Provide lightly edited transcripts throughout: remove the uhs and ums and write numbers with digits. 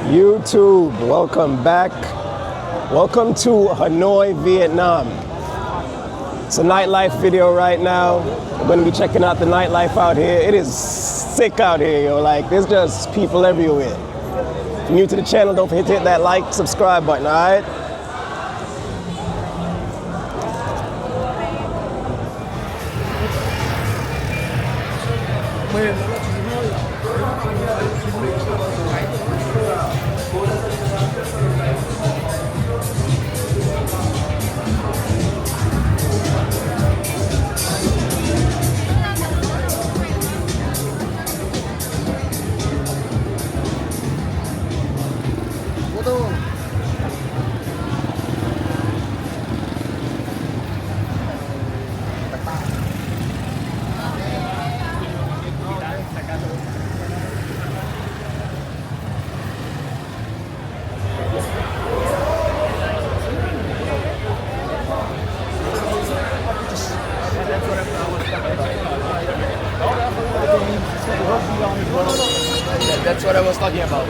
YouTube, welcome back. Welcome to Hanoi, Vietnam. It's a nightlife video right now. We're going to be checking out the nightlife out here. It is sick out here, yo. Like, there's just people everywhere. If you're new to the channel, don't forget to hit that like, subscribe button, all right? That's what I was talking about.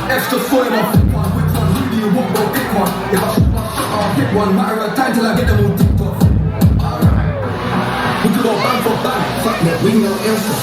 Extra foot in my flip one, which one? Who do you want? Go pick one. If I shoot my shot, I'll hit one. Matter of time till I get them all ticked off. We could go bang for bang. Fuck that, we know answers.